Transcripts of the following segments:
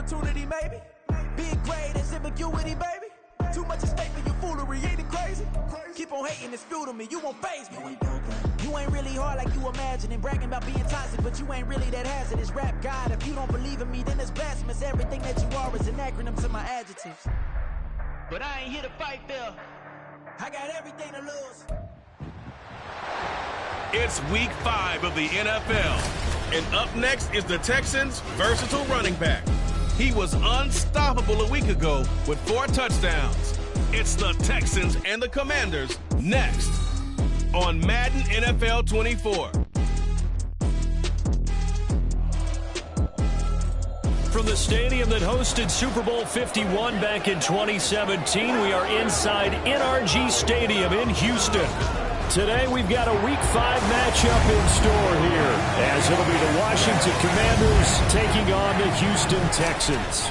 opportunity, maybe. Being great is ambiguity, baby. Too much at stake for your foolery, ain't it crazy? Keep on hating, it's fuel to me, you won't faze me. You ain't really hard like you imagine and bragging about being toxic, but you ain't really that hazardous. Rap God, if you don't believe in me, then it's blasphemous. Everything that you are is an acronym to my adjectives. But I ain't here to fight, Phil. I got everything to lose. It's week 5 of the NFL. And up next is the Texans' versatile running back. He was unstoppable a week ago with 4 touchdowns. It's the Texans and the Commanders next on Madden NFL 24. From the stadium that hosted Super Bowl 51 back in 2017, we are inside NRG Stadium in Houston. Today we've got a Week 5 matchup in store here, as it'll be the Washington Commanders taking on the Houston Texans.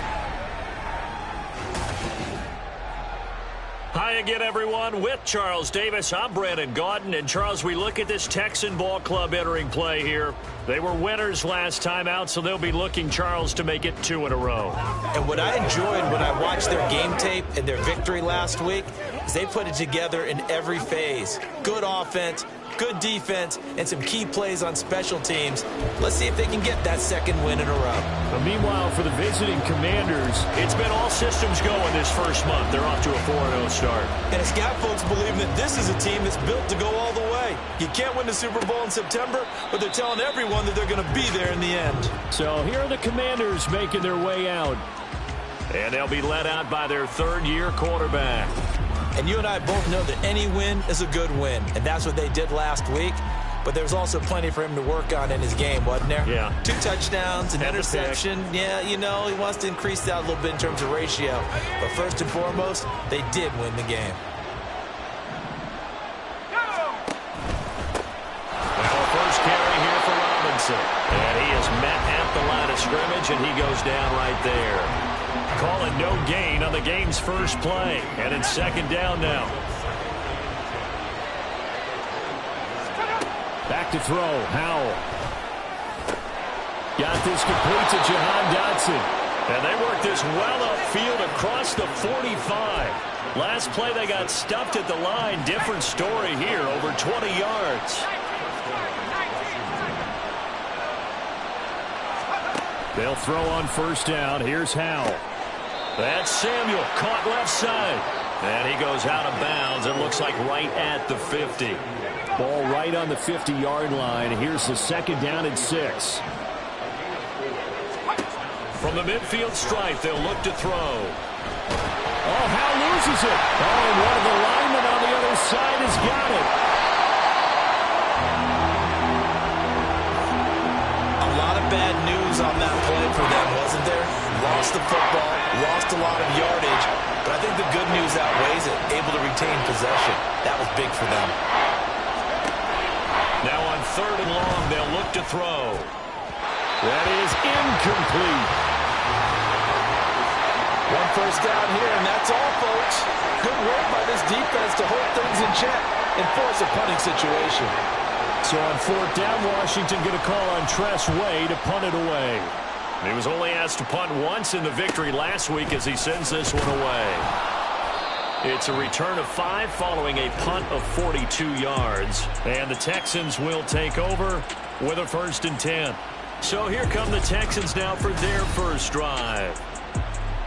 Hi again, everyone. With Charles Davis, I'm Brandon Gaudin. And, Charles, we look at this Texan ball club entering play here. They were winners last time out, so they'll be looking, Charles, to make it 2 in a row. And what I enjoyed when I watched their game tape and their victory last week is they put it together in every phase. Good offense, good defense, and some key plays on special teams. Let's see if they can get that second win in a row. But meanwhile, for the visiting Commanders, it's been all systems going this first month. They're off to a 4-0 start. And it's got folks believing that this is a team that's built to go all the way. You can't win the Super Bowl in September, but they're telling everyone that they're going to be there in the end. So here are the Commanders making their way out. And they'll be led out by their third-year quarterback. And you and I both know that any win is a good win, and that's what they did last week. But there's also plenty for him to work on in his game, wasn't there? Yeah. 2 touchdowns, an interception. Yeah, you know, he wants to increase that a little bit in terms of ratio. But first and foremost, they did win the game. Well, first carry here for Robinson. And he is met at the line of scrimmage, and he goes down right there. Calling no gain on the game's first play. And it's second down now. Back to throw. Howell. Got this complete to Jahan Dotson. And they work this well upfield across the 45. Last play they got stuffed at the line. Different story here. Over 20 yards. They'll throw on first down. Here's Howell. That's Samuel, caught left side. And he goes out of bounds. It looks like right at the 50. Ball right on the 50-yard line. Here's the second down and 6. From the midfield stripe, they'll look to throw. Oh, Howell loses it. Oh, and one of the linemen on the other side has got it. A lot of bad news on that play for them, wasn't there? Lost the football, lost a lot of yardage, but I think the good news outweighs it. Able to retain possession. That was big for them. Now on third and long, they'll look to throw. That is incomplete. One first down here, and that's all, folks. Good work by this defense to hold things in check and force a punting situation. So on fourth down, Washington going to call on Tress Way to punt it away. He was only asked to punt once in the victory last week as he sends this one away. It's a return of 5 following a punt of 42 yards. And the Texans will take over with a 1st and 10. So here come the Texans now for their first drive.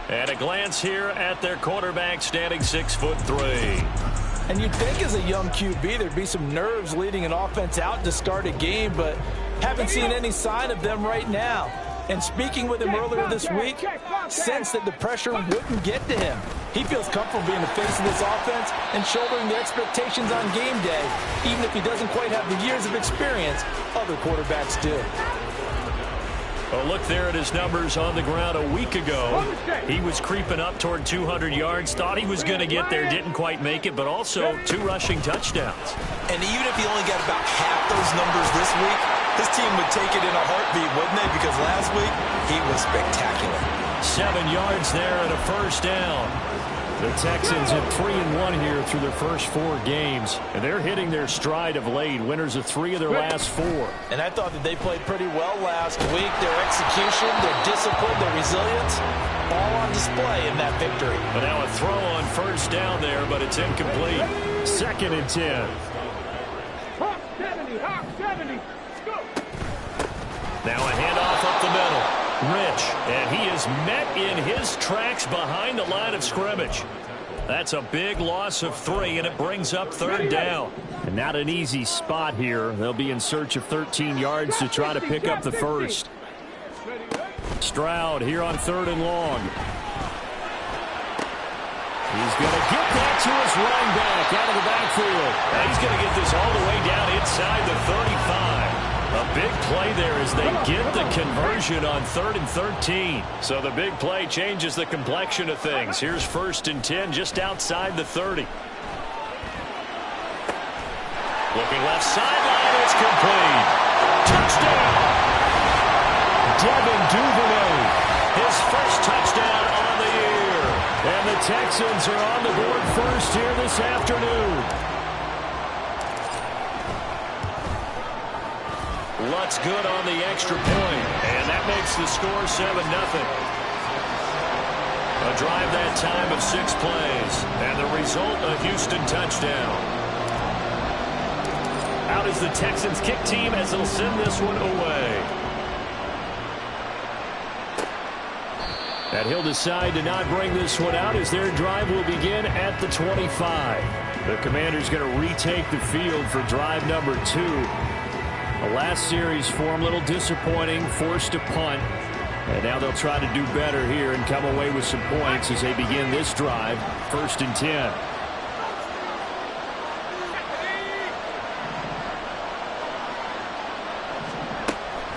And a glance here at their quarterback standing 6'3". And you'd think as a young QB there'd be some nerves leading an offense out to start a game, but haven't seen any sign of them right now. And speaking with him earlier this week, sensed that the pressure wouldn't get to him. He feels comfortable being the face of this offense and shouldering the expectations on game day, even if he doesn't quite have the years of experience other quarterbacks do. Oh, look there at his numbers on the ground a week ago. He was creeping up toward 200 yards, thought he was going to get there, didn't quite make it, but also 2 rushing touchdowns. And even if he only got about half those numbers this week, his team would take it in a heartbeat, wouldn't they? Because last week, he was spectacular. 7 yards there and a first down. The Texans at 3-1 here through their first 4 games, and they're hitting their stride of late. Winners of 3 of their last 4. And I thought that they played pretty well last week. Their execution, their discipline, their resilience, all on display in that victory. But now a throw on first down there, but it's incomplete. 2nd and 10. Hawk 70, Hawk 70. Let's go. Now a handoff up the middle. Rich, and he is met in his tracks behind the line of scrimmage. That's a big loss of 3, and it brings up 3rd down. And not an easy spot here. They'll be in search of 13 yards to try to pick up the first. Stroud here on 3rd and long. He's going to get that to his running back out of the backfield. And he's going to get this all the way down inside the 35. A big play there as they get the conversion on 3rd and 13. So the big play changes the complexion of things. Here's 1st and 10 just outside the 30. Looking left sideline, it's complete. Touchdown! Devin Duvernay, his first touchdown on the year. And the Texans are on the board first here this afternoon. Lutz good on the extra point, and that makes the score 7-0. A drive that time of 6 plays, and the result, a Houston touchdown. Out is the Texans kick team as they'll send this one away. And he'll decide to not bring this one out as their drive will begin at the 25. The Commanders going to retake the field for drive number 2. The last series for them, a little disappointing, forced to punt. And now they'll try to do better here and come away with some points as they begin this drive, 1st and 10.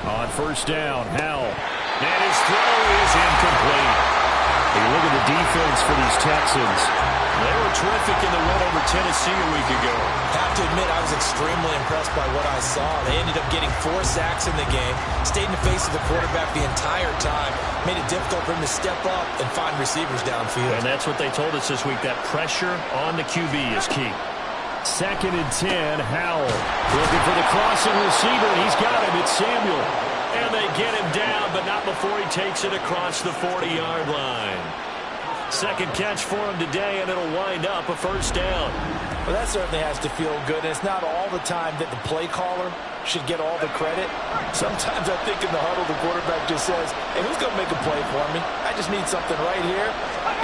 On 1st down, Howell. And his throw is incomplete. Hey, look at the defense for these Texans. They were terrific in the win over Tennessee a week ago. Have to admit, I was extremely impressed by what I saw. They ended up getting 4 sacks in the game, stayed in the face of the quarterback the entire time, made it difficult for him to step up and find receivers downfield. And that's what they told us this week, that pressure on the QB is key. 2nd and 10, Howell looking for the crossing receiver. He's got him. It's Samuel. And they get him down, but not before he takes it across the 40-yard line. 2nd catch for him today, and it'll wind up a 1st down. Well, that certainly has to feel good. And it's not all the time that the play caller should get all the credit. Sometimes I think in the huddle, the quarterback just says, hey, who's going to make a play for me? I just need something right here.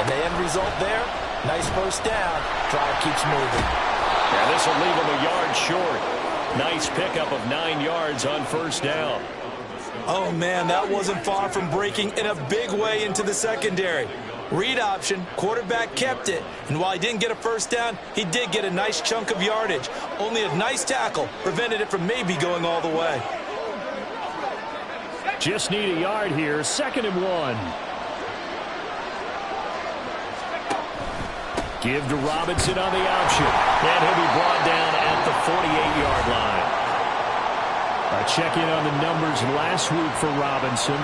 And the end result there, nice 1st down. Drive keeps moving. Yeah, this will leave him a yard short. Nice pickup of 9 yards on 1st down. Oh, man, that wasn't far from breaking in a big way into the secondary. Read option, quarterback kept it, and while he didn't get a 1st down, he did get a nice chunk of yardage. Only a nice tackle prevented it from maybe going all the way. Just need a yard here, 2nd and 1. Give to Robinson on the option, and he'll be brought down at the 48-yard line. Check in on the numbers last week for Robinson.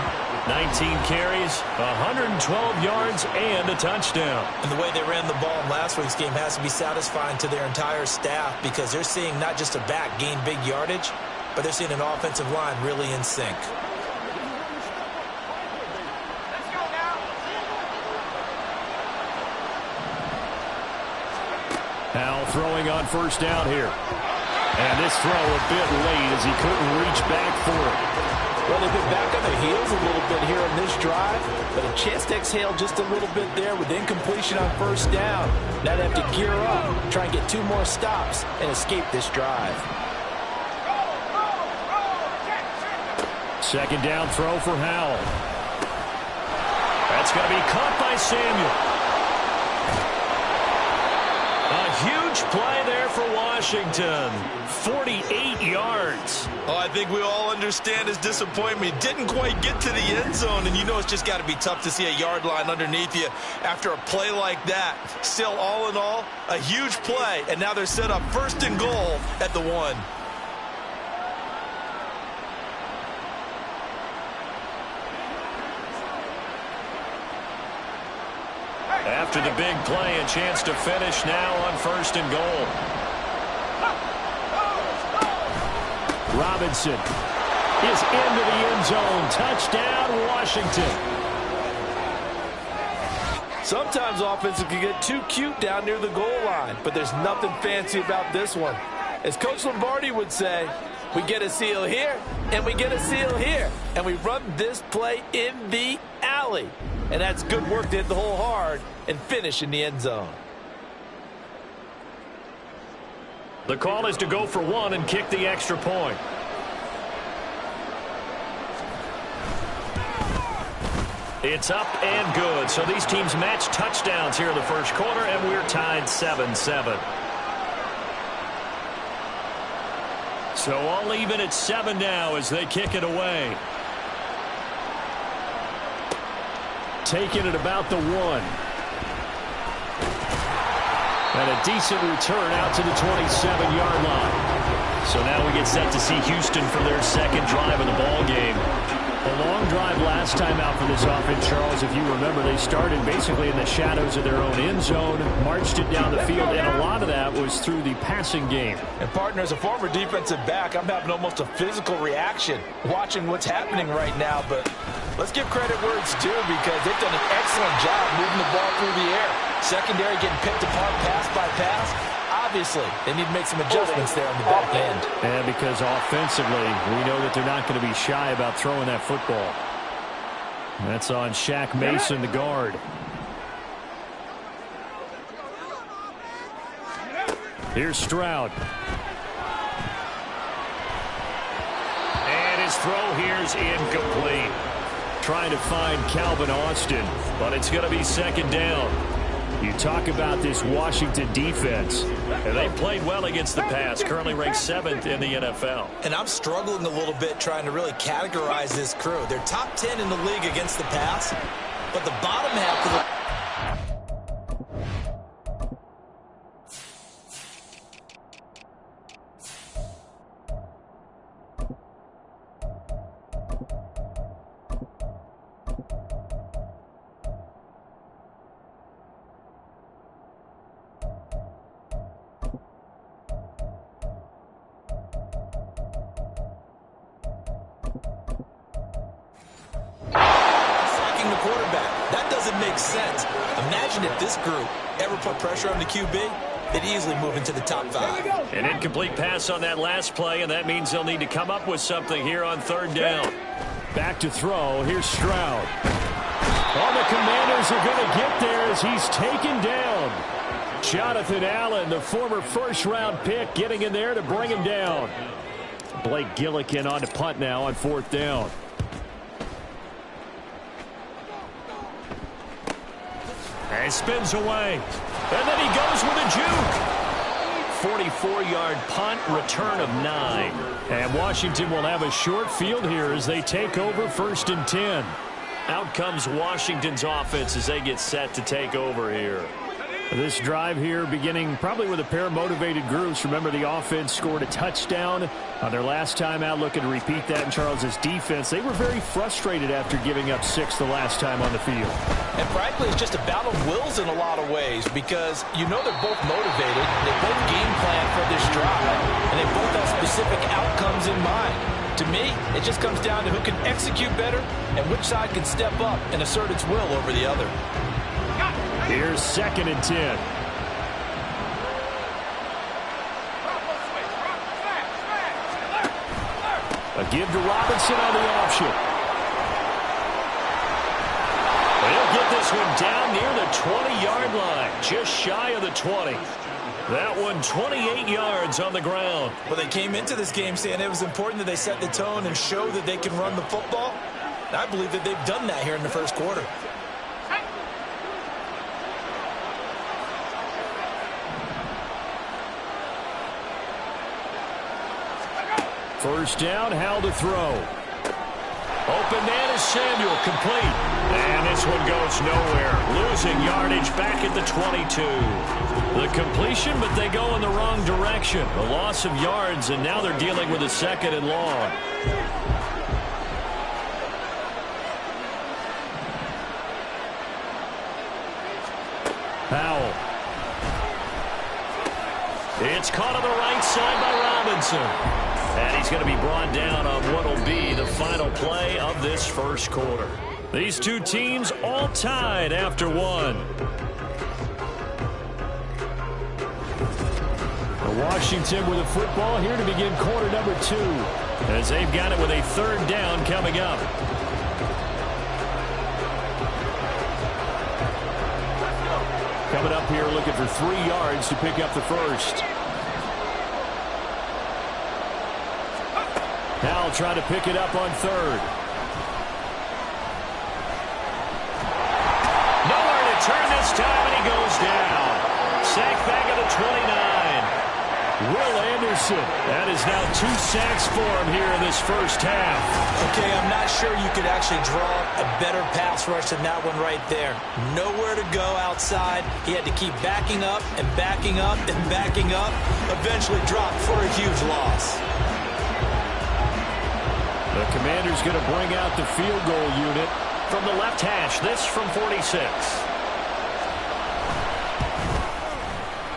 19 carries, 112 yards, and a touchdown. And the way they ran the ball in last week's game has to be satisfying to their entire staff because they're seeing not just a back gain big yardage, but they're seeing an offensive line really in sync. Howell throwing on 1st down here. And this throw a bit late as he couldn't reach back for it. Well, they've been back on their heels a little bit here on this drive, but a chance to exhale just a little bit there with incompletion on 1st down. Now they have to gear up, try and get 2 more stops, and escape this drive. 2nd down throw for Howell. That's going to be caught by Samuel. A huge play there for Washington. 48 yards. Oh, I think we all understand his disappointment. Didn't quite get to the end zone, and you know it's just got to be tough to see a yard line underneath you after a play like that. Still, all in all, a huge play, and now they're set up 1st and goal at the 1. After the big play, a chance to finish now on 1st and goal. Robinson is into the end zone. Touchdown, Washington. Sometimes offenses can get too cute down near the goal line, but there's nothing fancy about this one. As Coach Lombardi would say, we get a seal here, and we get a seal here, and we run this play in the alley. And that's good work to hit the hole hard and finish in the end zone. The call is to go for one and kick the extra point. It's up and good. So these teams match touchdowns here in the first quarter, and we're tied 7-7. So all even at 7 now as they kick it away. Taking it about the 1. And a decent return out to the 27-yard line. So now we get set to see Houston for their second drive of the ball game. A long drive last time out for this offense, Charles. If you remember, they started basically in the shadows of their own end zone, marched it down the field, and a lot of that was through the passing game. And, partner, as a former defensive back, I'm having almost a physical reaction watching what's happening right now. But let's give credit where it's due because they've done an excellent job moving the ball through the air. Secondary getting picked apart pass by pass. Obviously, they need to make some adjustments there on the back end. And because offensively, we know that they're not going to be shy about throwing that football. That's on Shaq Mason, the guard. Here's Stroud. And his throw here's incomplete. Trying to find Calvin Austin, but it's going to be second down. You talk about this Washington defense, and they played well against the pass, currently ranked 7th in the NFL. And I'm struggling a little bit trying to really categorize this crew. They're top 10 in the league against the pass, but the bottom half of the... sense. Imagine if this group ever put pressure on the QB, they'd easily move into the top 5. An incomplete pass on that last play, and that means they'll need to come up with something here on 3rd down. Back to throw. Here's Stroud. All the Commanders are going to get there as he's taken down. Jonathan Allen, the former first-round pick, getting in there to bring him down. Blake Gillikin on to punt now on 4th down. And spins away. And then he goes with a juke. 44-yard punt, return of 9. And Washington will have a short field here as they take over 1st and 10. Out comes Washington's offense as they get set to take over here. This drive here beginning probably with a pair of motivated groups. Remember, the offense scored a touchdown on their last time out, looking to repeat that in Charles's defense. They were very frustrated after giving up 6 the last time on the field. And frankly, it's just a battle of wills in a lot of ways because you know they're both motivated. They both game plan for this drive, and they both have specific outcomes in mind. To me, it just comes down to who can execute better and which side can step up and assert its will over the other. Here's 2nd and 10. A give to Robinson on the option. He'll get this one down near the 20-yard line, just shy of the 20. That one 28 yards on the ground. Well, they came into this game saying it was important that they set the tone and show that they can run the football. And I believe that they've done that here in the first quarter. First down, Howell to throw. Open man is Samuel, complete. And this one goes nowhere. Losing yardage back at the 22. The completion, but they go in the wrong direction. A loss of yards, and now they're dealing with a 2nd and long. Howell. It's caught on the right side by Robinson. And he's going to be brought down on what will be the final play of this first quarter. These two teams all tied after one. Washington with the football here to begin quarter number 2. As they've got it with a third down coming up. Coming up here looking for 3 yards to pick up the first. Howell trying to pick it up on third. Nowhere to turn this time, and he goes down. Sacked back at the 29. Will Anderson. That is now 2 sacks for him here in this first half. Okay, I'm not sure you could actually draw a better pass rush than that one right there. Nowhere to go outside. He had to keep backing up and backing up and backing up. Eventually dropped for a huge loss. The Commander's going to bring out the field goal unit from the left hash. This from 46.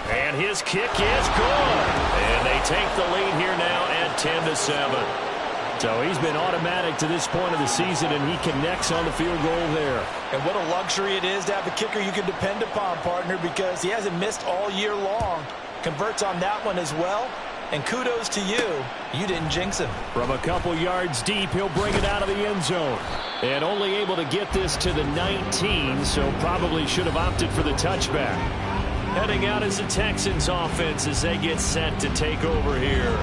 And his kick is good. And they take the lead here now at 10-7. So he's been automatic to this point of the season, and he connects on the field goal there. And what a luxury it is to have a kicker you can depend upon, partner, because he hasn't missed all year long. Converts on that one as well. And kudos to you. You didn't jinx him. From a couple yards deep, he'll bring it out of the end zone. And only able to get this to the 19, so probably should have opted for the touchback. Heading out is the Texans offense as they get set to take over here.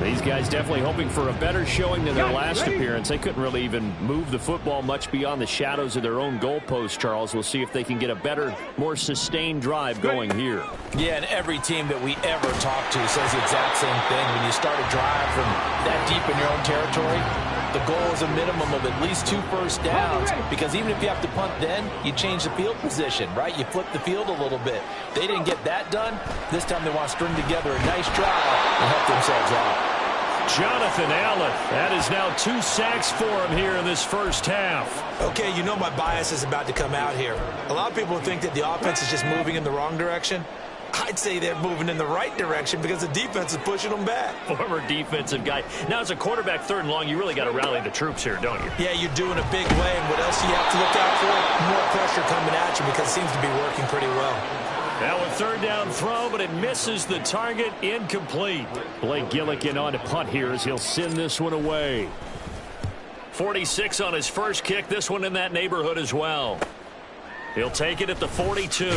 These guys definitely hoping for a better showing than their last appearance. They couldn't really even move the football much beyond the shadows of their own goalpost, Charles. We'll see if they can get a better, more sustained drive going here. Yeah, and every team that we ever talk to says the exact same thing. When you start a drive from that deep in your own territory, the goal is a minimum of at least 2 first downs, because even if you have to punt then, you change the field position, right? You flip the field a little bit. They didn't get that done. This time they want to string together a nice drive and help themselves out. Jonathan Allen, that is now 2 sacks for him here in this first half. Okay, you know my bias is about to come out here. A lot of people think that the offense is just moving in the wrong direction. I'd say they're moving in the right direction because the defense is pushing them back. Former defensive guy. Now, as a quarterback, 3rd and long, you really got to rally the troops here, don't you? Yeah, you're doing a big way, and what else do you have to look out for? More pressure coming at you because it seems to be working pretty well. Now a 3rd down throw, but it misses the target. Incomplete. Blake Gillikin on to punt here as he'll send this one away. 46 on his first kick. This one in that neighborhood as well. He'll take it at the 42.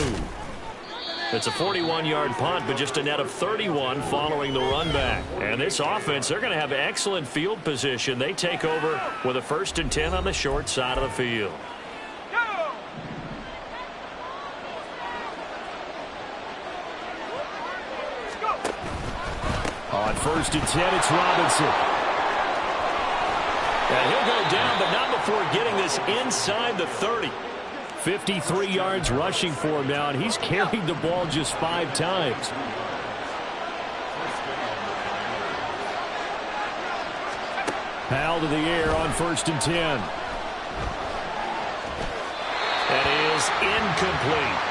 It's a 41-yard punt, but just a net of 31 following the run back. And this offense, they're going to have excellent field position. They take over with a 1st and 10 on the short side of the field. On 1st and 10, it's Robinson. And he'll go down, but not before getting this inside the 30. 53 yards rushing for him now, and he's carried the ball just 5 times. Howell to the air on 1st and 10. That is incomplete.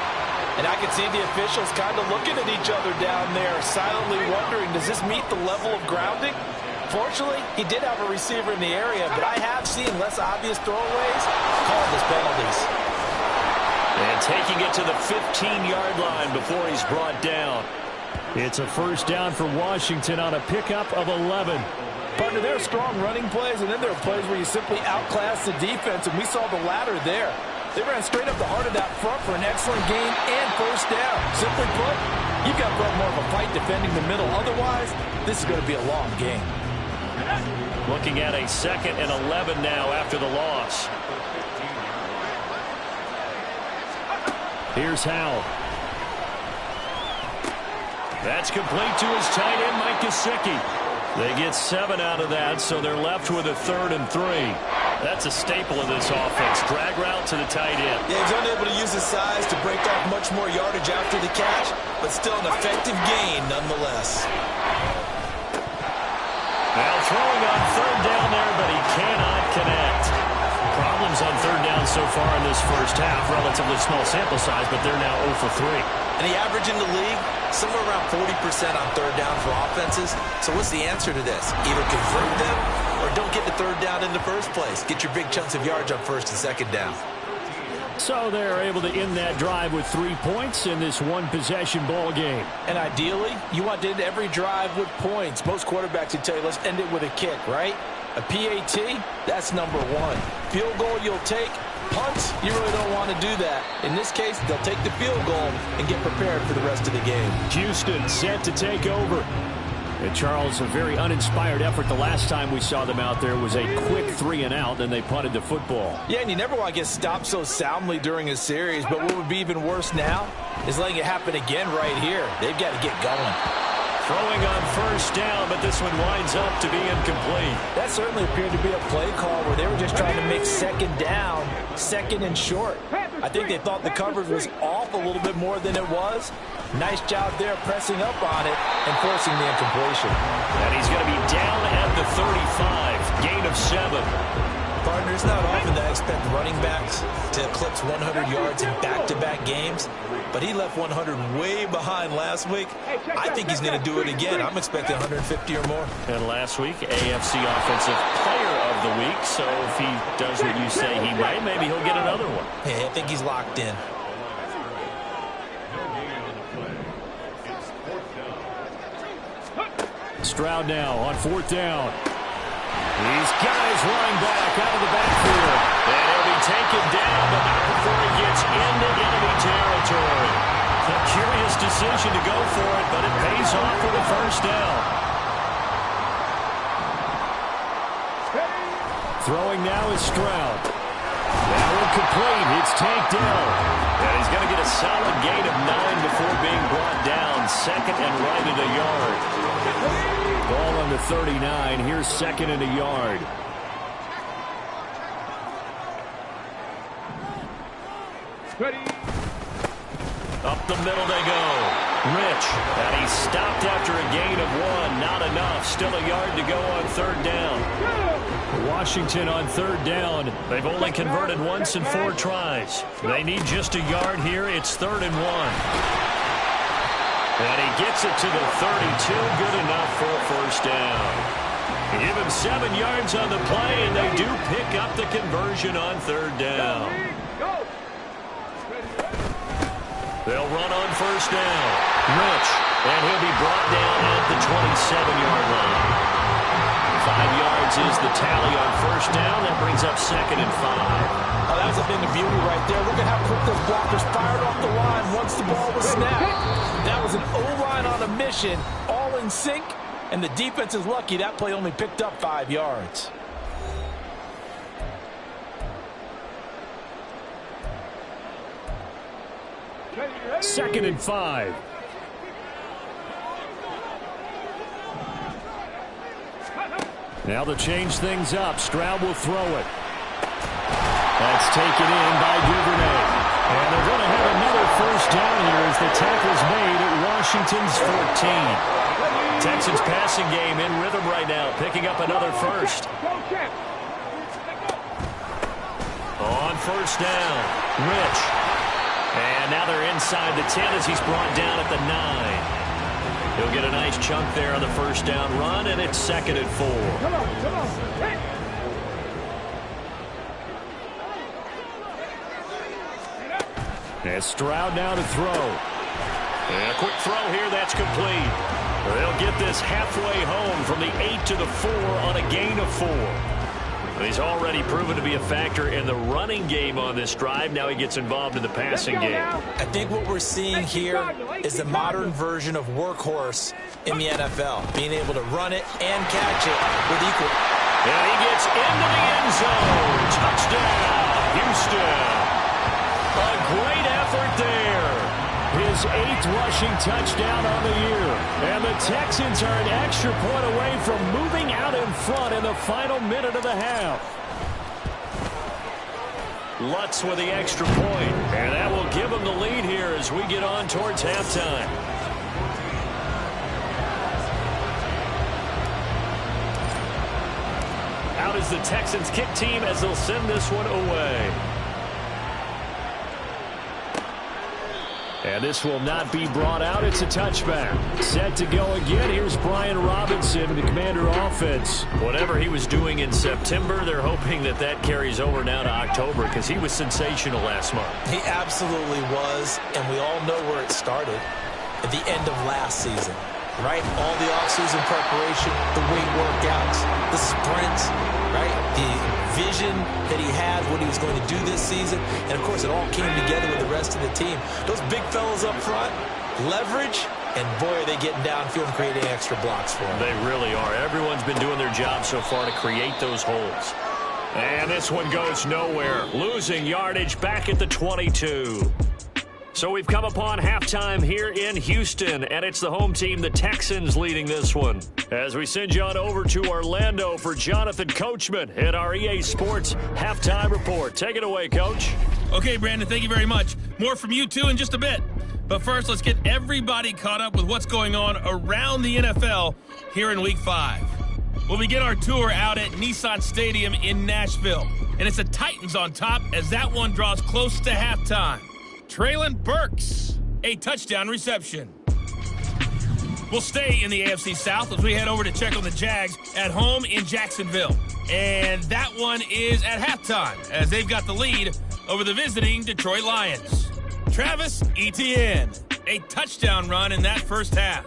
And I can see the officials kind of looking at each other down there, silently wondering, does this meet the level of grounding? Fortunately, he did have a receiver in the area, but I have seen less obvious throwaways called as penalties. And taking it to the 15-yard line before he's brought down. It's a 1st down for Washington on a pickup of 11. Partner, there are strong running plays, and then there are plays where you simply outclass the defense, and we saw the latter there. They ran straight up the heart of that front for an excellent gain and 1st down. Simply put, you've got to put more of a fight defending the middle. Otherwise, this is going to be a long game. Looking at a 2nd and 11 now after the loss. Here's Howell. That's complete to his tight end, Mike Gesicki. They get 7 out of that, so they're left with a 3rd and 3. That's a staple of this offense. Drag route to the tight end. Yeah, he's unable to use his size to break off much more yardage after the catch, but still an effective gain nonetheless. Now throwing on 3rd down there, but he cannot connect. Problems on 3rd down downs so far in this first half. Relatively small sample size, but they're now 0 for 3. And the average in the league, somewhere around 40% on third down for offenses. So what's the answer to this? Either convert them or don't get the third down in the first place. Get your big chunks of yards on first and second down. So they're able to end that drive with 3 points in this one-possession ball game. And ideally, you want to end every drive with points. Most quarterbacks would tell you, let's end it with a kick, right? A PAT, that's number one. Field goal you'll take. Punts, you really don't want to do that. In this case, they'll take the field goal and get prepared for the rest of the game. Houston set to take over. And Charles, a very uninspired effort the last time we saw them out there was a quick 3-and-out, and they punted the football. Yeah, and you never want to get stopped so soundly during a series, but what would be even worse now is letting it happen again right here. They've got to get going. Throwing on first down, but this one winds up to be incomplete. That certainly appeared to be a play call where they were just trying to make second down, second and short. I think they thought the coverage was off a little bit more than it was. Nice job there pressing up on it and forcing the incompletion. And he's going to be down at the 35, gain of 7. Partner, it's not often that I expect running backs to eclipse 100 yards in back-to-back games, but he left 100 way behind last week. I think he's going to do it again. I'm expecting 150 or more. And last week, AFC Offensive Player of the Week, so if he does what you say he might, maybe he'll get another one. Hey, I think he's locked in. Stroud now on 4th down. These guys running back out of the backfield. And he'll be taken down, but not before he gets into enemy territory. A curious decision to go for it, but it pays off for the first down. Throwing now is Stroud. That one complete. It's tanked down. And he's going to get a solid gain of 9 before being brought down. Second and right at a yard. Ball on the 39. Here's second and a yard. Up the middle they go. Rich. And he's stopped after a gain of 1. Not enough. Still a yard to go on 3rd down. Washington on 3rd down. They've only converted once in 4 tries. They need just a yard here. It's 3rd and 1. And he gets it to the 32. Good enough for a first down. Give him 7 yards on the play, and they do pick up the conversion on 3rd down. They'll run on first down. Rich. And he'll be brought down at the 27-yard line. 5 yards is the tally on first down. That brings up 2nd and 5. Oh, that was a thing of beauty right there. Look at how quick those blockers fired off the line once the ball was snapped. That was an O-line on a mission, all in sync, and the defense is lucky that play only picked up 5 yards. Second and 5. Now to change things up, Stroud will throw it. That's taken in by Duvernay. And they're going to have another first down here as the tackle's made at Washington's 14. Texans passing game in rhythm right now, picking up another first. On first down, Rich. And now they're inside the 10 as he's brought down at the 9. He'll get a nice chunk there on the first down run, and it's 2nd and 4. Come on. Hey. And Stroud now to throw. And a quick throw here, that's complete. They'll get this halfway home from the 8 to the 4 on a gain of 4. He's already proven to be a factor in the running game on this drive. Now he gets involved in the passing game. I think what we're seeing here is a modern version of workhorse in the NFL, being able to run it and catch it with equal. And he gets into the end zone. Touchdown, Houston. A great effort there. His 8th rushing touchdown on the year. And the Texans are an extra point away from moving out in front in the final minute of the half. Lutz with the extra point. And that will give them the lead here as we get on towards halftime. Out is the Texans kick team as they'll send this one away. And this will not be brought out. It's a touchback. Set to go again. Here's Brian Robinson, the Commander offense. Whatever he was doing in September, they're hoping that that carries over now to October because he was sensational last month. He absolutely was, and we all know where it started at the end of last season. Right? All the offseason preparation, the weight workouts, the sprints, right? The vision that he had, what he was going to do this season. And, of course, it all came together with the rest of the team. Those big fellas up front, leverage, and, boy, are they getting downfield and creating extra blocks for them. They really are. Everyone's been doing their job so far to create those holes. And this one goes nowhere. Losing yardage back at the 22. So we've come upon halftime here in Houston, and it's the home team, the Texans, leading this one. As we send you on over to Orlando for Jonathan Coachman at our EA Sports Halftime Report. Take it away, Coach. Okay, Brandon, thank you very much. More from you, too, in just a bit. But first, let's get everybody caught up with what's going on around the NFL here in Week 5. We'll begin our tour out at Nissan Stadium in Nashville. And it's the Titans on top as that one draws close to halftime. Traylon Burks, a touchdown reception. We'll stay in the AFC South as we head over to check on the Jags at home in Jacksonville. And that one is at halftime as they've got the lead over the visiting Detroit Lions. Travis Etienne, a touchdown run in that first half.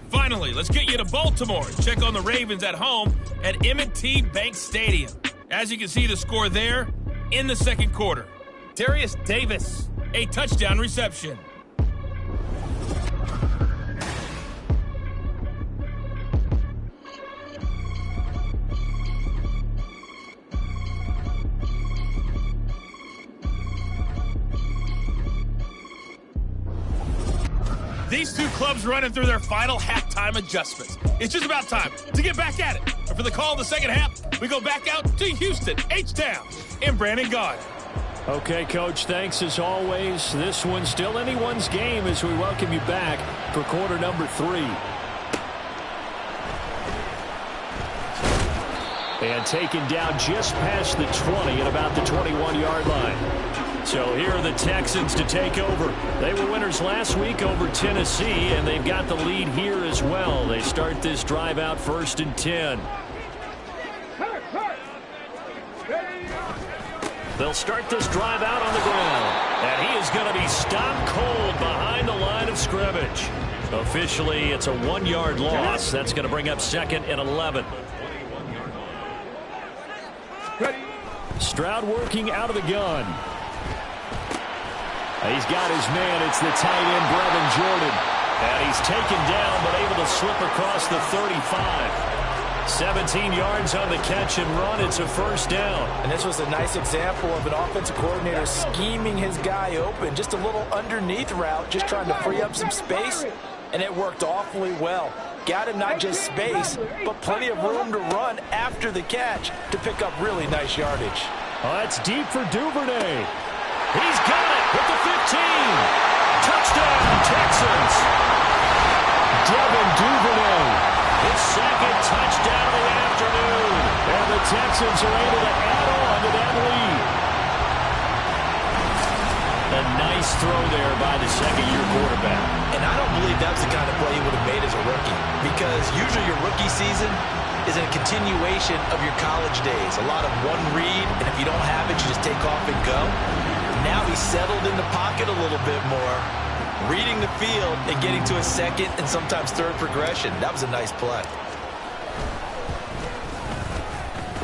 Finally, let's get you to Baltimore and check on the Ravens at home at M&T Bank Stadium. As you can see the score there in the second quarter. Darius Davis, a touchdown reception. These two clubs running through their final halftime adjustments. It's just about time to get back at it. And for the call of the second half, we go back out to Houston, H-Town, and Brandon Gaudin. Okay, Coach, thanks as always. This one's still anyone's game as we welcome you back for quarter number 3. And taken down just past the 20 at about the 21-yard line. So here are the Texans to take over. They were winners last week over Tennessee, and they've got the lead here as well. They start this drive out 1st and 10. They'll start this drive out on the ground. And he is going to be stopped cold behind the line of scrimmage. Officially, it's a 1-yard loss. That's going to bring up 2nd and 11. Stroud working out of the gun. He's got his man. It's the tight end, Brevin Jordan. And he's taken down, but able to slip across the 35. 17 yards on the catch and run. It's a first down. And this was a nice example of an offensive coordinator scheming his guy open. Just a little underneath route, just trying to free up some space. And it worked awfully well. Got him not just space, but plenty of room to run after the catch to pick up really nice yardage. Oh, that's deep for Duvernay. He's got it with the 15. Touchdown, Texans. Devin Duvernay. His second touchdown of the afternoon. And the Texans are able to add on to that lead. A nice throw there by the second-year quarterback. And I don't believe that's the kind of play he would have made as a rookie. Because usually your rookie season is a continuation of your college days. A lot of one read, and if you don't have it, you just take off and go. Now he's settled in the pocket a little bit more, reading the field and getting to a second and sometimes third progression. That was a nice play.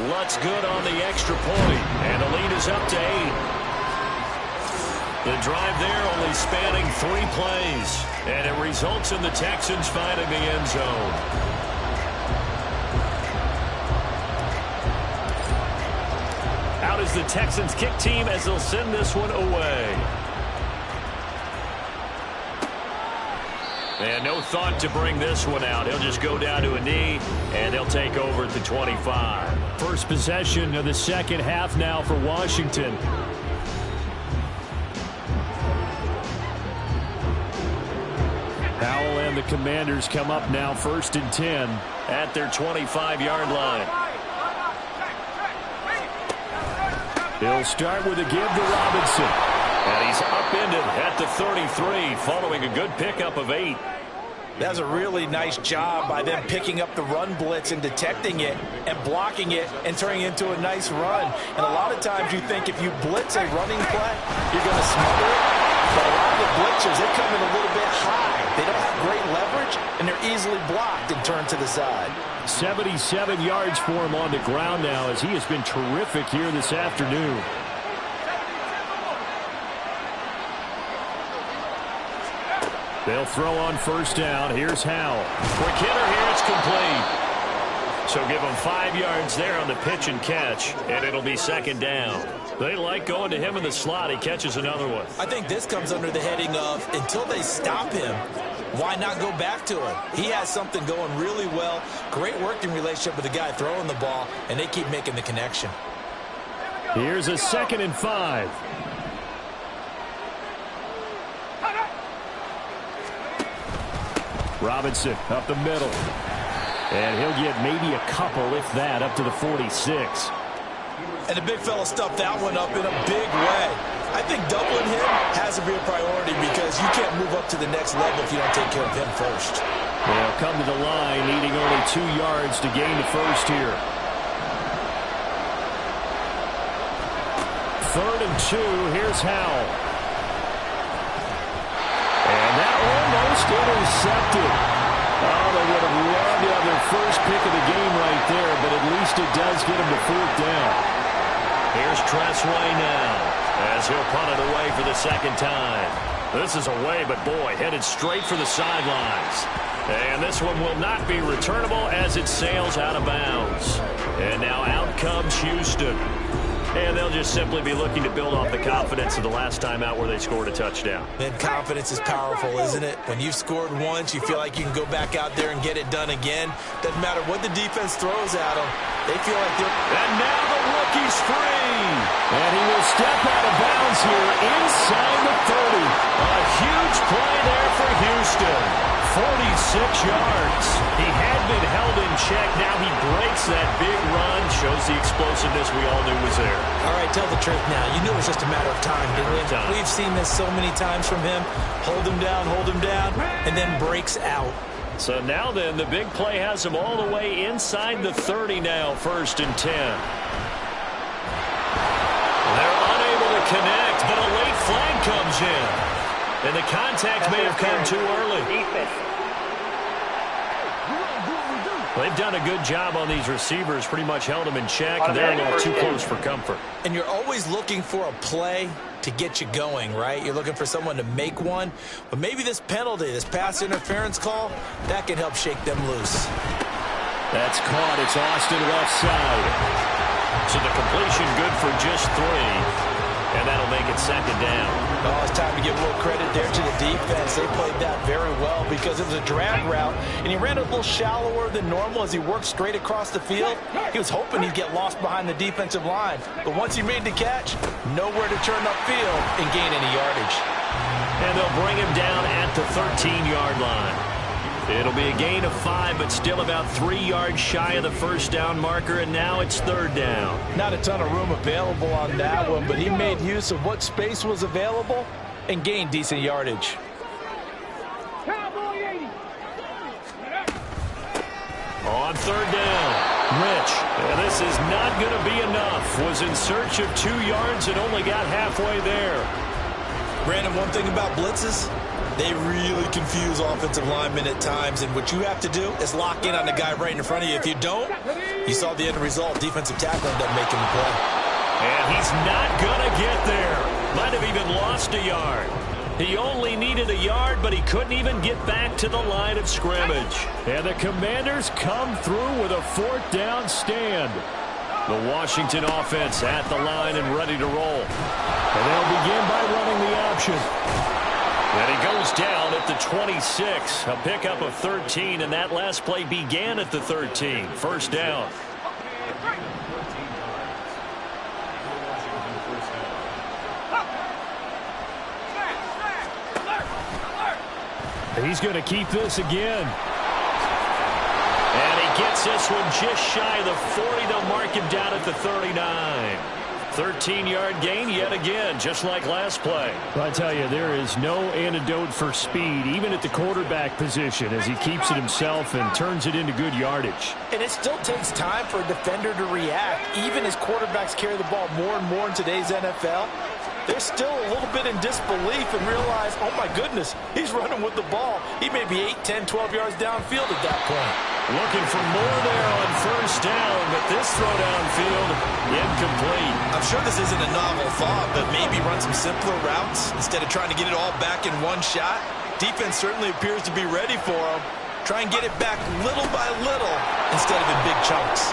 Lutz good on the extra point, and the lead is up to 8. The drive there only spanning 3 plays, and it results in the Texans finding the end zone. Out is the Texans kick team as they'll send this one away. And no thought to bring this one out. He'll just go down to a knee, and they'll take over at the 25. First possession of the second half now for Washington. Howell and the Commanders come up now 1st and 10 at their 25-yard line. He'll start with a give to Robinson. And he's upended at the 33 following a good pickup of 8. That's a really nice job by them picking up the run blitz and detecting it and blocking it and turning it into a nice run. And a lot of times you think if you blitz a running play, you're going to smother it. But a lot of the blitzers, they come in a little bit high. They don't have great leverage, and they're easily blocked and turned to the side. 77 yards for him on the ground now as he has been terrific here this afternoon. They'll throw on first down. Here's Howell. Quick hitter here. It's complete. So give him 5 yards there on the pitch and catch, and it'll be second down. They like going to him in the slot. He catches another one. I think this comes under the heading of until they stop him, why not go back to him? He has something going really well. Great working relationship with the guy throwing the ball, and they keep making the connection. Here's a 2nd and 5. Robinson up the middle. And he'll get maybe a couple, if that, up to the 46. And the big fella stuffed that one up in a big way. I think doubling him has to be a priority because you can't move up to the next level if you don't take care of him first. They'll come to the line, needing only 2 yards to gain the first here. 3rd and 2. Here's Howell. And that almost intercepted. Oh, they would have loved to have their first pick of the game right there, but at least it does get them to 4th down. Here's Tressway now as he'll punt it away for the second time. This is away, but boy, headed straight for the sidelines. And this one will not be returnable as it sails out of bounds. And now out comes Houston. And they'll just simply be looking to build off the confidence of the last time out where they scored a touchdown. And confidence is powerful, isn't it? When you've scored once, you feel like you can go back out there and get it done again. Doesn't matter what the defense throws at them. They feel like they're... And now the rookie's free. And he will step out of bounds here inside the 30. A huge play there for Houston. 46 yards. He had been held in check. Now he breaks that big run. Shows the explosiveness we all knew was there. All right, tell the truth now. You knew it was just a matter of time, didn't we? We've seen this so many times from him. Hold him down, and then breaks out. So now then, the big play has him all the way inside the 30 now, 1st and 10. They're unable to connect, but a late flag comes in. And the contact may have come too early. They've done a good job on these receivers, pretty much held them in check. They're a little too close for comfort. And you're always looking for a play to get you going, right? You're looking for someone to make one. But maybe this penalty, this pass interference call, that can help shake them loose. That's caught. It's Austin left side. So the completion good for just 3. And that'll make it second down. Oh, it's time to give a little credit there to the defense. They played that very well because it was a drag route, and he ran a little shallower than normal as he worked straight across the field. He was hoping he'd get lost behind the defensive line. But once he made the catch, nowhere to turn upfield and gain any yardage. And they'll bring him down at the 13-yard line. It'll be a gain of 5, but still about 3 yards shy of the first down marker, and now it's 3rd down. Not a ton of room available on that one, but he made use of what space was available and gained decent yardage. On 3rd down, Rich, and this is not going to be enough, was in search of 2 yards and only got halfway there. Brandon, one thing about blitzes, they really confuse offensive linemen at times, and what you have to do is lock in on the guy right in front of you. If you don't, you saw the end result. Defensive tackle ended up making the play. And he's not going to get there. Might have even lost a yard. He only needed a yard, but he couldn't even get back to the line of scrimmage. And the Commanders come through with a 4th down stand. The Washington offense at the line and ready to roll. And they'll begin by running the option. And he goes down at the 26. A pickup of 13, and that last play began at the 13. 1st down. He's going to keep this again. And he gets this one just shy of the 40. They'll mark him down at the 39. 13-yard gain yet again, just like last play. Well, I tell you, there is no antidote for speed, even at the quarterback position, as he keeps it himself and turns it into good yardage. And it still takes time for a defender to react, even as quarterbacks carry the ball more and more in today's NFL. They're still a little bit in disbelief and realize, oh my goodness, he's running with the ball. He may be 8, 10, 12 yards downfield at that point. Looking for more there on first down, but this throw downfield, incomplete. I'm sure this isn't a novel thought, but maybe run some simpler routes instead of trying to get it all back in one shot. Defense certainly appears to be ready for him. Try and get it back little by little instead of in big chunks.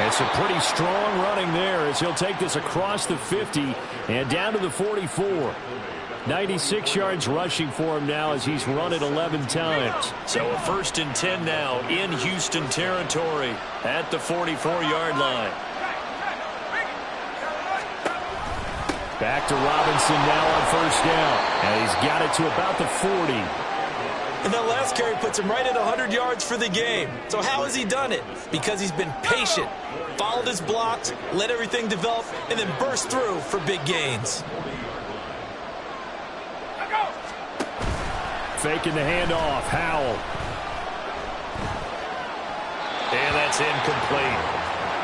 It's a pretty strong running there as he'll take this across the 50 and down to the 44. 96 yards rushing for him now as he's run it 11 times. So a 1st and 10 now in Houston territory at the 44-yard line. Back to Robinson now on first down. And he's got it to about the 40. And that last carry puts him right at 100 yards for the game. So how has he done it? Because he's been patient, followed his blocks, let everything develop, and then burst through for big gains. Faking the handoff, Howell. And that's incomplete.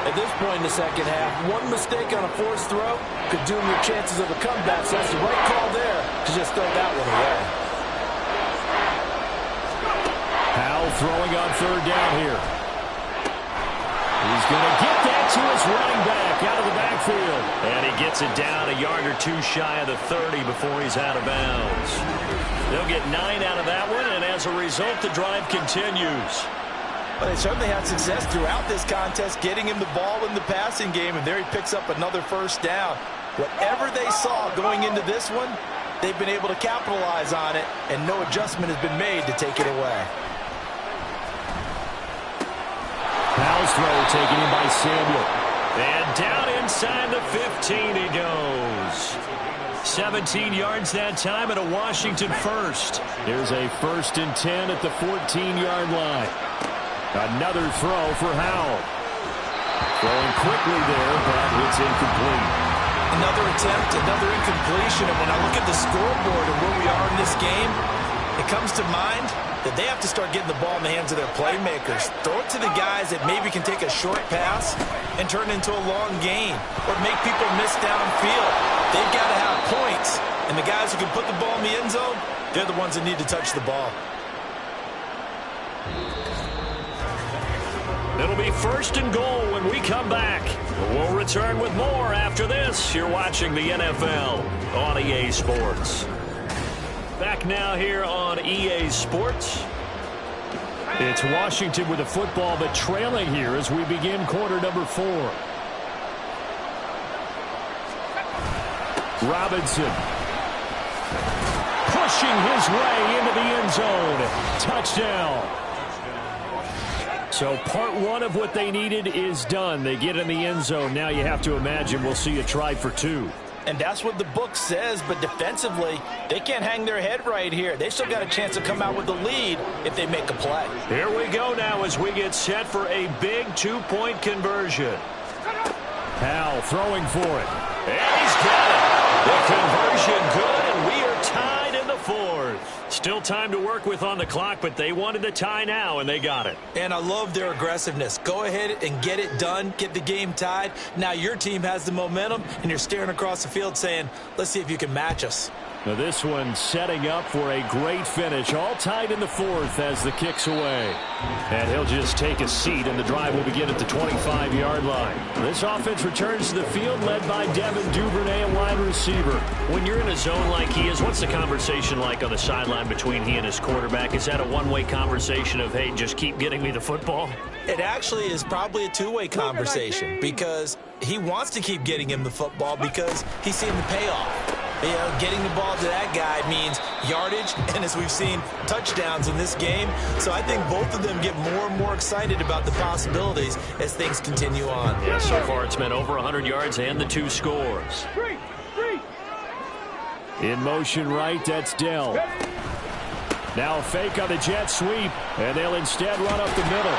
At this point in the second half, one mistake on a forced throw could doom your chances of a comeback. So that's the right call there to just throw that one away. Howell throwing on third down here. He's going to get that to his running back out of the backfield. And he gets it down a yard or two shy of the 30 before he's out of bounds. They'll get 9 out of that one, and as a result, the drive continues. Well, they certainly had success throughout this contest, getting him the ball in the passing game, and there he picks up another first down. Whatever they saw going into this one, they've been able to capitalize on it, and no adjustment has been made to take it away. Howell's throw taken in by Samuel. And down inside the 15 he goes. 17 yards that time and a Washington first. Here's a 1st and 10 at the 14-yard line. Another throw for Howell. Throwing quickly there, but it's incomplete. Another attempt, another incompletion. And when I look at the scoreboard and where we are in this game, it comes to mind that they have to start getting the ball in the hands of their playmakers. Throw it to the guys that maybe can take a short pass and turn it into a long gain or make people miss downfield. They've got to have points. And the guys who can put the ball in the end zone, they're the ones that need to touch the ball. It'll be 1st and goal when we come back. We'll return with more after this. You're watching the NFL on EA Sports. Back now here on EA Sports. It's Washington with the football, but trailing here as we begin quarter number 4. Robinson pushing his way into the end zone. Touchdown. So part 1 of what they needed is done. They get in the end zone. Now you have to imagine we'll see a try for 2. And that's what the book says, but defensively, they can't hang their head right here. They still got a chance to come out with the lead if they make a play. Here we go now as we get set for a big 2-point conversion. Howell throwing for it. And he's got it. The conversion good, and we are tied in the 4th. Still time to work with on the clock, but they wanted the tie now, and they got it. And I love their aggressiveness. Go ahead and get it done. Get the game tied. Now your team has the momentum, and you're staring across the field saying, let's see if you can match us. Now this one setting up for a great finish. All tied in the 4th as the kick's away. And he'll just take a seat, and the drive will begin at the 25-yard line. This offense returns to the field led by Devin Duvernay, a wide receiver. When you're in a zone like he is, what's the conversation like on the sideline between he and his quarterback? Is that a one-way conversation of, hey, just keep getting me the football? It actually is probably a two-way conversation because he wants to keep getting him the football because he's seeing the payoff. You know, getting the ball to that guy means yardage, and as we've seen, touchdowns in this game. So I think both of them get more and more excited about the possibilities as things continue on. Yeah, so far it's been over 100 yards and the 2 scores. In motion right, that's Dell. Now a fake on the jet sweep, and they'll instead run up the middle.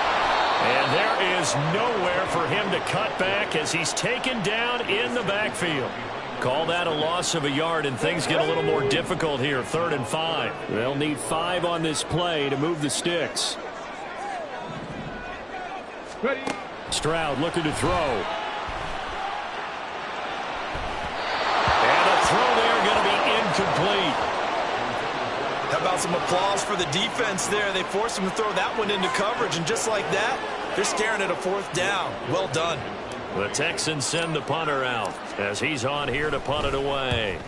And there is nowhere for him to cut back as he's taken down in the backfield. Call that a loss of a yard, and things get a little more difficult here. 3rd and 5. They'll need 5 on this play to move the sticks. Ready. Stroud looking to throw. And a throw there going to be incomplete. How about some applause for the defense there? They forced him to throw that one into coverage, and just like that, they're staring at a 4th down. Well done. The Texans send the punter out as he's on here to punt it away.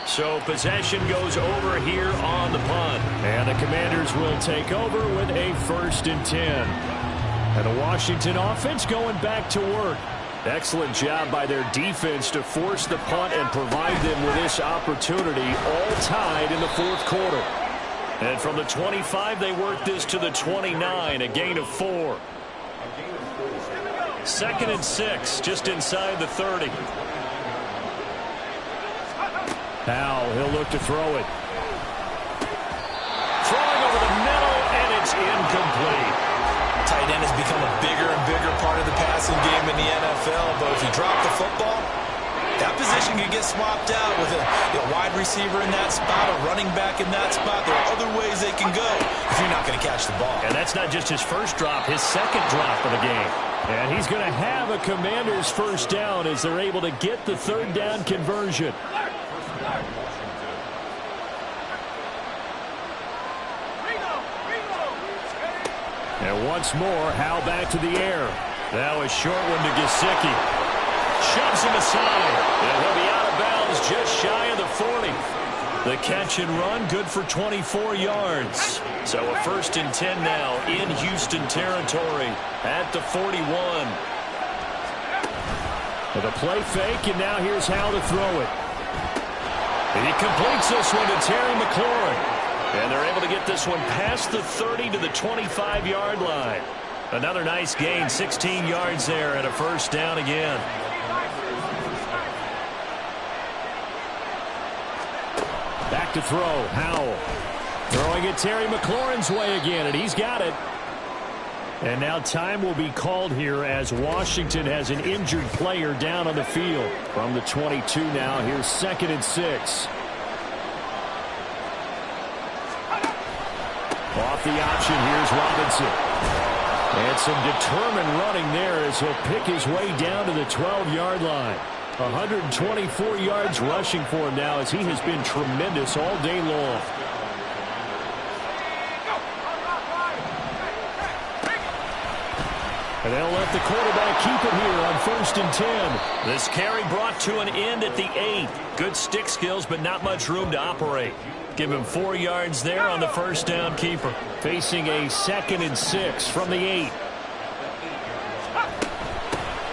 So possession goes over here on the punt. And the Commanders will take over with a 1st and 10. And the Washington offense going back to work. Excellent job by their defense to force the punt and provide them with this opportunity, all tied in the 4th quarter. And from the 25, they work this to the 29, a gain of 4. 2nd and 6, just inside the 30. Now he'll look to throw it. Throwing over the middle, and it's incomplete. Tight end has become a bigger and bigger part of the passing game in the NFL, but if you drop the football, that position can get swapped out with a wide receiver in that spot, a running back in that spot. There are other ways they can go if you're not going to catch the ball. And that's not just his first drop, his 2nd drop of the game. And he's going to have a Commanders 1st down as they're able to get the 3rd down conversion. And once more, Howe back to the air. Now a short one to Gesicki. Shoves him aside. And he'll be out of bounds just shy of the 40. The catch and run good for 24 yards. So a 1st and 10 now in Houston territory at the 41. With a play fake, and now here's Howe to throw it. And he completes this one to Terry McLaurin. And they're able to get this one past the 30 to the 25-yard line. Another nice gain, 16 yards there, and a 1st down again. Back to throw, Howell. Throwing it Terry McLaurin's way again, and he's got it. And now time will be called here as Washington has an injured player down on the field. From the 22 now, here's 2nd and 6. Off the option, here's Robinson. And some determined running there as he'll pick his way down to the 12-yard line. 124 yards rushing for him now as he has been tremendous all day long. And they'll let the quarterback keep it here on 1st and 10. This carry brought to an end at the 8. Good stick skills, but not much room to operate. Give him 4 yards there on the 1st down keeper. Facing a 2nd and 6 from the 8.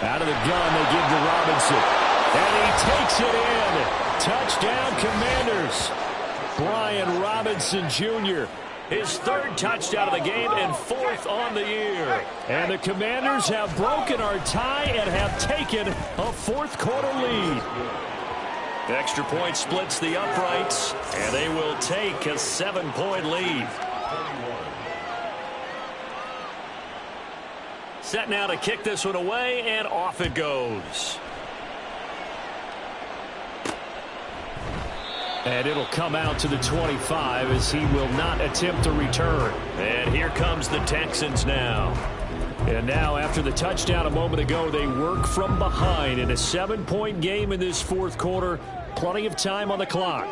Out of the gun, they give to Robinson. And he takes it in. Touchdown, Commanders. Brian Robinson Jr., his 3rd touchdown of the game and 4th on the year. And the Commanders have broken our tie and have taken a 4th quarter lead. The extra point splits the uprights, and they will take a 7-point lead. Set now to kick this one away, and off it goes. And it'll come out to the 25 as he will not attempt to return. And here comes the Texans now. And now after the touchdown a moment ago, they work from behind in a 7-point game in this 4th quarter. Plenty of time on the clock.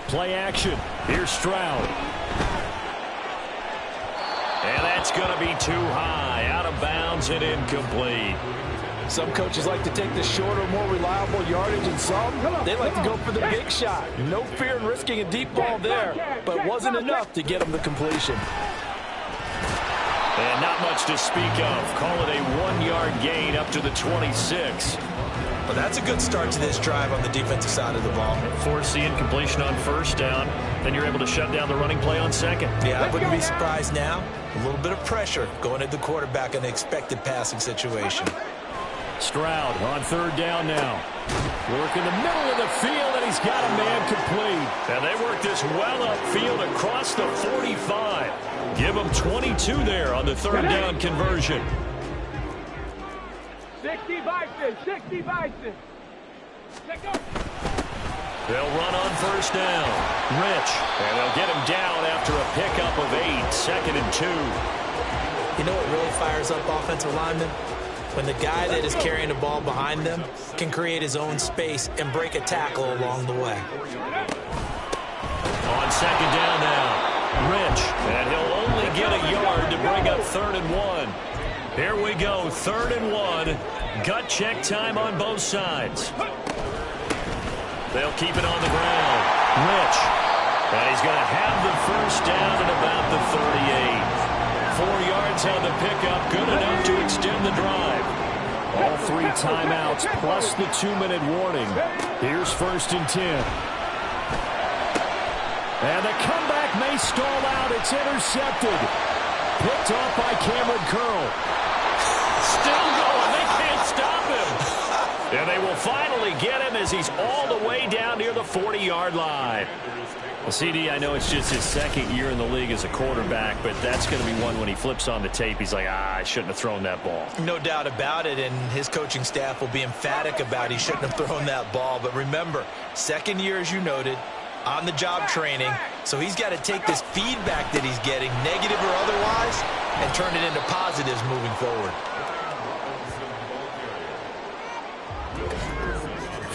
Play action. Here's Stroud. And that's going to be too high. Out of bounds and incomplete. Some coaches like to take the shorter, more reliable yardage, and some, they like to go for the big shot. No fear in risking a deep ball there, but wasn't enough to get him the completion. And not much to speak of. Call it a 1-yard gain up to the 26. Well, that's a good start to this drive on the defensive side of the ball. Force the incompletion on first down. Then you're able to shut down the running play on second. Yeah, I wouldn't be surprised now. A little bit of pressure going at the quarterback in the expected passing situation. Stroud on third down now. Work in the middle of the field, and he's got a man complete. And they work this well upfield across the 45. Give them 22 there on the third down conversion. 60 Bison, 60 Bison. They'll run on first down. Rich. And they'll get him down after a pickup of 8, second and 2. You know what really fires up offensive linemen? When the guy that is carrying the ball behind them can create his own space and break a tackle along the way. On second down now. Rich. And he'll only get a yard to bring up 3rd and 1. Here we go, 3rd and 1. Gut check time on both sides. They'll keep it on the ground. Rich. And he's going to have the first down at about the 38. 4 yards on the pickup, good enough to extend the drive. All 3 timeouts plus the 2-minute warning. Here's 1st and 10. And the comeback may stall out. It's intercepted. Picked off by Cameron Curl. Still going. They can't stop him. And they will finally get him as he's all the way down near the 40-yard line. Well, CD, I know it's just his 2nd year in the league as a quarterback, but that's going to be one when he flips on the tape. He's like, I shouldn't have thrown that ball. No doubt about it, and his coaching staff will be emphatic about he shouldn't have thrown that ball. But remember, 2nd year, as you noted, on-the-job training, so he's got to take this feedback that he's getting, negative or otherwise, and turn it into positives moving forward.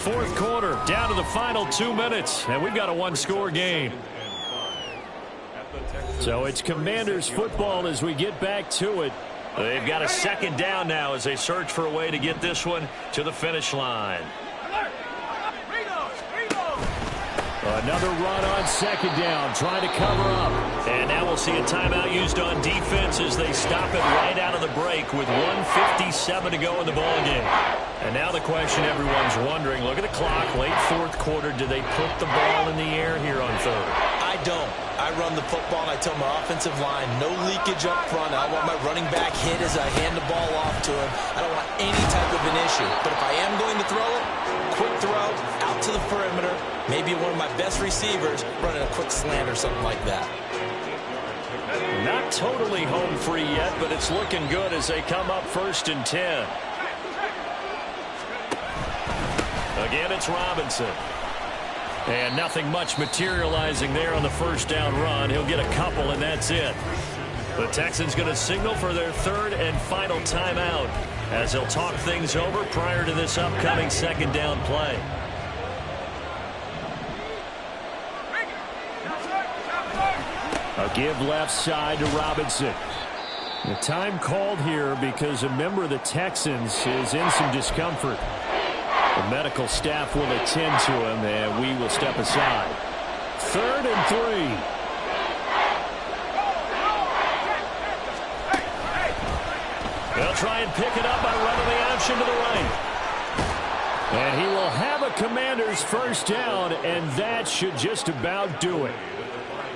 4th quarter, down to the final 2 minutes, and we've got a 1-score game. So it's Commanders football as we get back to it. They've got a 2nd down now as they search for a way to get this one to the finish line. Another run on 2nd down, trying to cover up. And now we'll see a timeout used on defense as they stop it right out of the break with 1:57 to go in the ballgame. And now the question everyone's wondering, look at the clock, late 4th quarter, do they put the ball in the air here on 3rd? I don't. I run the football, and I tell my offensive line, no leakage up front. I want my running back hit as I hand the ball off to him. I don't want any type of an issue. But if I am going to throw it, quick throw, out to the perimeter, maybe one of my best receivers running a quick slant or something like that. Not totally home free yet, but it's looking good as they come up 1st and 10. Again, it's Robinson. And nothing much materializing there on the 1st down run. He'll get a couple, and that's it. The Texans going to signal for their 3rd and final timeout as they'll talk things over prior to this upcoming 2nd down play. A give left side to Robinson. The time called here because a member of the Texans is in some discomfort. The medical staff will attend to him, and we will step aside. 3rd and 3. They'll try and pick it up by running the option to the right. And he will have a Commander's 1st down, and that should just about do it.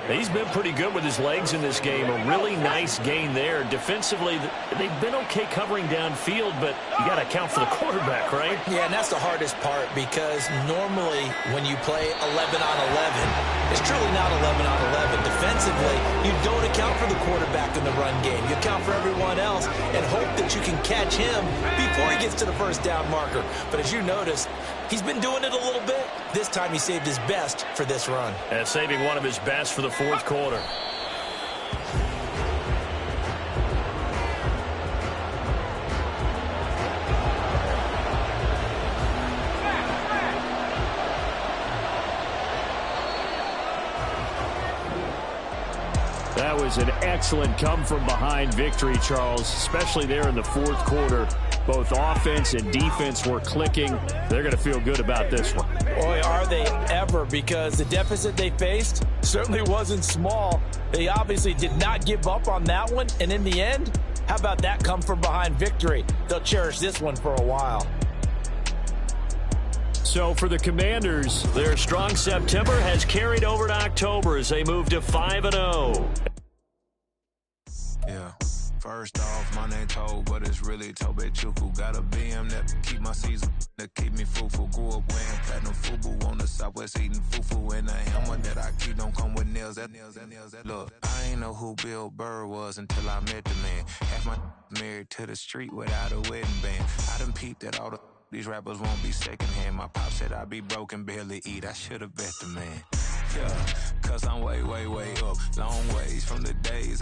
He's been pretty good with his legs in this game. A really nice gain there. Defensively, they've been okay covering downfield, but you got to account for the quarterback, right? Yeah, and that's the hardest part because normally when you play 11 on 11, it's truly not 11 on 11. Defensively, you don't account for the quarterback in the run game. You account for everyone else and hope that you can catch him before he gets to the 1st down marker. But as you notice, he's been doing it a little bit. This time he saved his best for this run. And saving one of his best for the 4th quarter. That was an excellent come-from-behind victory, Charles, especially there in the 4th quarter. Both offense and defense were clicking. They're going to feel good about this one. Boy, are they ever, because the deficit they faced certainly wasn't small. They obviously did not give up on that one, and in the end, how about that come-from-behind victory? They'll cherish this one for a while. So for the Commanders, their strong September has carried over to October as they move to 5-0. Yeah. First off, my name Toad, but it's really Tobe Chuku. Got a BM that keep my season, that keep me fruitful. Grew up wearing platinum FUBU on the Southwest eating fufu. And the hammer that I keep don't come with nails. Look, I ain't know who Bill Burr was until I met the man. Half my married to the street without a wedding band. I done peeped that all these rappers won't be secondhand. My pop said I'd be broke and barely eat. I should've bet the man. Yeah, cause I'm way, way, way up. Long ways from the days